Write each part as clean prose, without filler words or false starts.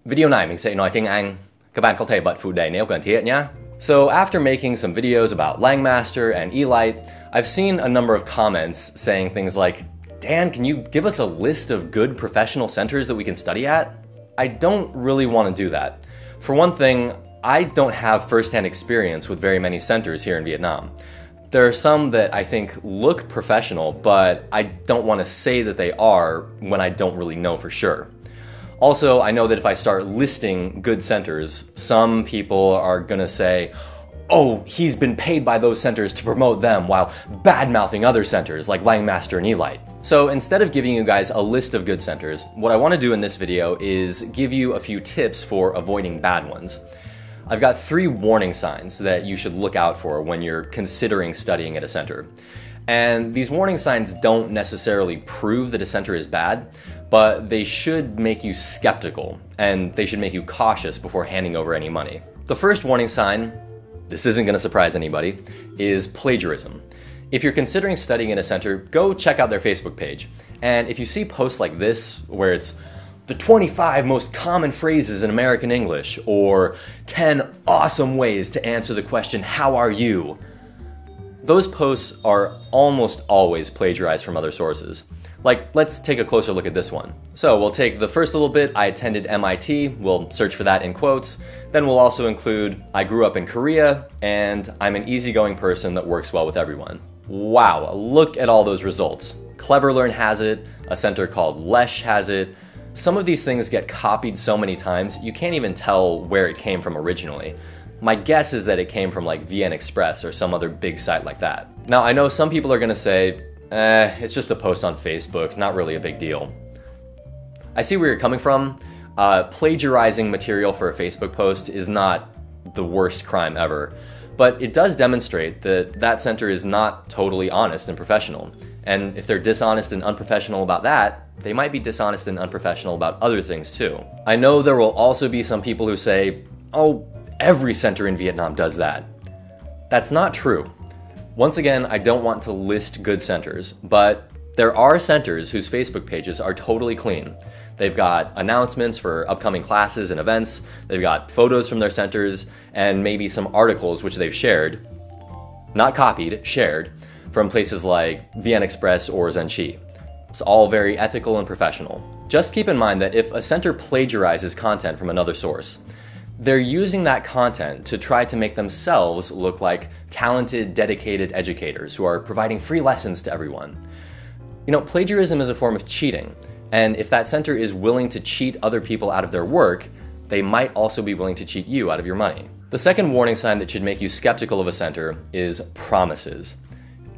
Video này mình sẽ nói tiếng Anh. Các bạn có thể bật phụ đề nếu cần thiết nhé. So after making some videos about Langmaster and Elite, I've seen a number of comments saying things like, Dan, can you give us a list of good professional centers that we can study at? I don't really want to do that. For one thing, I don't have first-hand experience with very many centers here in Vietnam. There are some that I think look professional, but I don't want to say that they are when I don't really know for sure. Also, I know that if I start listing good centers, some people are gonna say, oh, he's been paid by those centers to promote them while bad-mouthing other centers like Langmaster and Elite. So instead of giving you guys a list of good centers, what I want to do in this video is give you a few tips for avoiding bad ones. I've got 3 warning signs that you should look out for when you're considering studying at a center. And these warning signs don't necessarily prove that a center is bad, but they should make you skeptical, and they should make you cautious before handing over any money. The first warning sign, this isn't going to surprise anybody, is plagiarism. If you're considering studying at a center, go check out their Facebook page. And if you see posts like this, where it's the 25 most common phrases in American English, or 10 awesome ways to answer the question, how are you? Those posts are almost always plagiarized from other sources. Like, let's take a closer look at this one. So we'll take the first little bit, I attended MIT, we'll search for that in quotes. Then we'll also include, I grew up in Korea, and I'm an easygoing person that works well with everyone. Wow, look at all those results. Cleverlearn has it, a center called Lesh has it. Some of these things get copied so many times, you can't even tell where it came from originally. My guess is that it came from like VN Express or some other big site like that. Now, I know some people are gonna say, it's just a post on Facebook, not really a big deal. I see where you're coming from. Plagiarizing material for a Facebook post is not the worst crime ever, but it does demonstrate that that center is not totally honest and professional. And if they're dishonest and unprofessional about that, they might be dishonest and unprofessional about other things too. I know there will also be some people who say, oh, every center in Vietnam does that. That's not true. Once again, I don't want to list good centers, but there are centers whose Facebook pages are totally clean. They've got announcements for upcoming classes and events, they've got photos from their centers, and maybe some articles which they've shared, not copied, shared, from places like VN Express or Zenchi. It's all very ethical and professional. Just keep in mind that if a center plagiarizes content from another source, they're using that content to try to make themselves look like talented, dedicated educators who are providing free lessons to everyone. You know, plagiarism is a form of cheating, and if that center is willing to cheat other people out of their work, they might also be willing to cheat you out of your money. The second warning sign that should make you skeptical of a center is promises.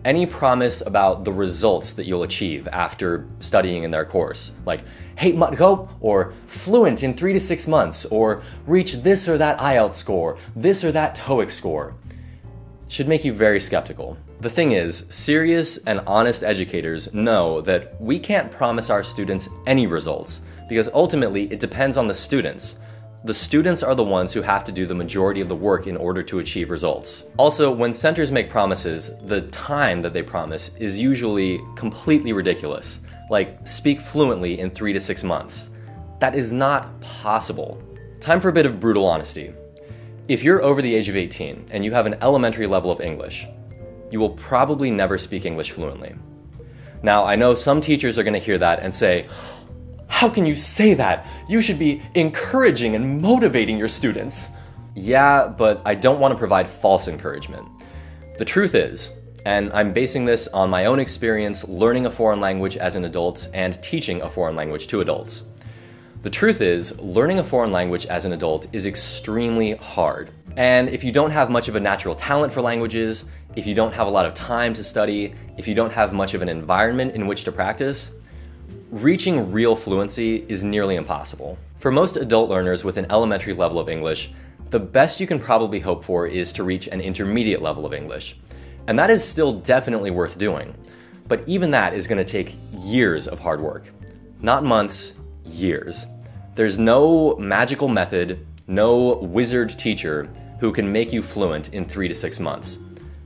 Any promise about the results that you'll achieve after studying in their course, like hate mut go, or fluent in 3 to 6 months, or reach this or that IELTS score, this or that TOEIC score, should make you very skeptical. The thing is, serious and honest educators know that we can't promise our students any results, because ultimately it depends on the students. The students are the ones who have to do the majority of the work in order to achieve results. Also, when centers make promises, the time that they promise is usually completely ridiculous. Like, speak fluently in 3 to 6 months. That is not possible. Time for a bit of brutal honesty. If you're over the age of 18 and you have an elementary level of English, you will probably never speak English fluently. Now, I know some teachers are going to hear that and say, how can you say that? You should be encouraging and motivating your students. Yeah, but I don't want to provide false encouragement. The truth is, and I'm basing this on my own experience learning a foreign language as an adult and teaching a foreign language to adults. The truth is, learning a foreign language as an adult is extremely hard. And if you don't have much of a natural talent for languages, if you don't have a lot of time to study, if you don't have much of an environment in which to practice, reaching real fluency is nearly impossible. For most adult learners with an elementary level of English, the best you can probably hope for is to reach an intermediate level of English. And that is still definitely worth doing. But even that is going to take years of hard work. Not months, years. There's no magical method, no wizard teacher who can make you fluent in 3 to 6 months.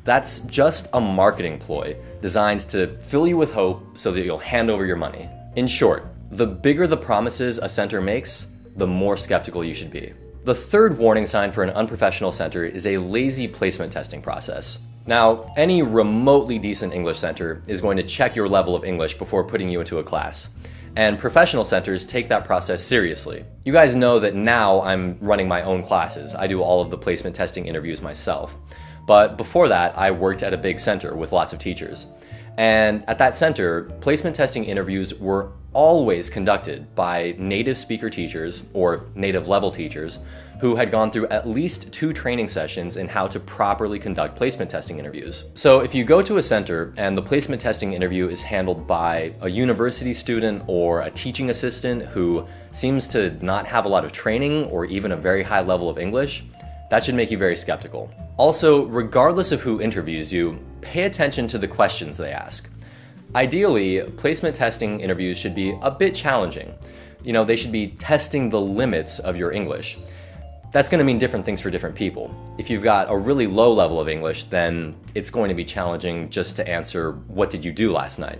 That's just a marketing ploy designed to fill you with hope so that you'll hand over your money. In short, the bigger the promises a center makes, the more skeptical you should be. The third warning sign for an unprofessional center is a lazy placement testing process. Now, any remotely decent English center is going to check your level of English before putting you into a class. And professional centers take that process seriously. You guys know that now I'm running my own classes. I do all of the placement testing interviews myself. But before that, I worked at a big center with lots of teachers. And at that center, placement testing interviews were always conducted by native speaker teachers or native level teachers who had gone through at least 2 training sessions in how to properly conduct placement testing interviews. So if you go to a center and the placement testing interview is handled by a university student or a teaching assistant who seems to not have a lot of training or even a very high level of English, that should make you very skeptical. Also, regardless of who interviews you, pay attention to the questions they ask. Ideally, placement testing interviews should be a bit challenging. They should be testing the limits of your English. That's going to mean different things for different people. If you've got a really low level of English, then it's going to be challenging just to answer, "What did you do last night?"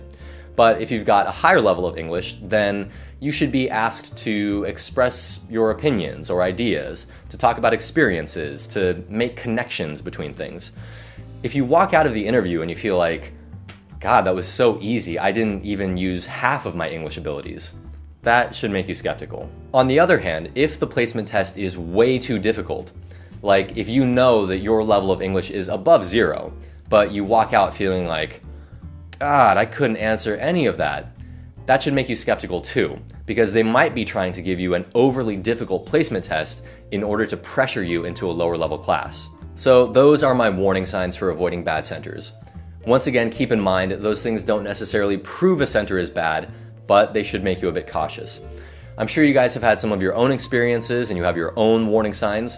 But if you've got a higher level of English, then you should be asked to express your opinions or ideas, to talk about experiences, to make connections between things. If you walk out of the interview and you feel like, "God, that was so easy, I didn't even use half of my English abilities," that should make you skeptical. On the other hand, if the placement test is way too difficult, like if you know that your level of English is above 0, but you walk out feeling like, "God, I couldn't answer any of that," that should make you skeptical too, because they might be trying to give you an overly difficult placement test in order to pressure you into a lower level class. So those are my warning signs for avoiding bad centers. Once again, keep in mind, those things don't necessarily prove a center is bad, but they should make you a bit cautious. I'm sure you guys have had some of your own experiences and you have your own warning signs.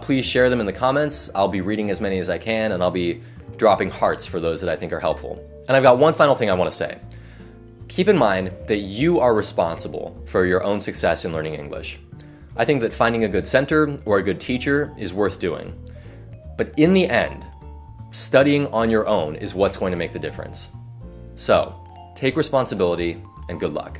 Please share them in the comments. I'll be reading as many as I can, and I'll be dropping hearts for those that I think are helpful. And I've got one final thing I want to say. Keep in mind that you are responsible for your own success in learning English. I think that finding a good center or a good teacher is worth doing. But in the end, studying on your own is what's going to make the difference. So, take responsibility and good luck.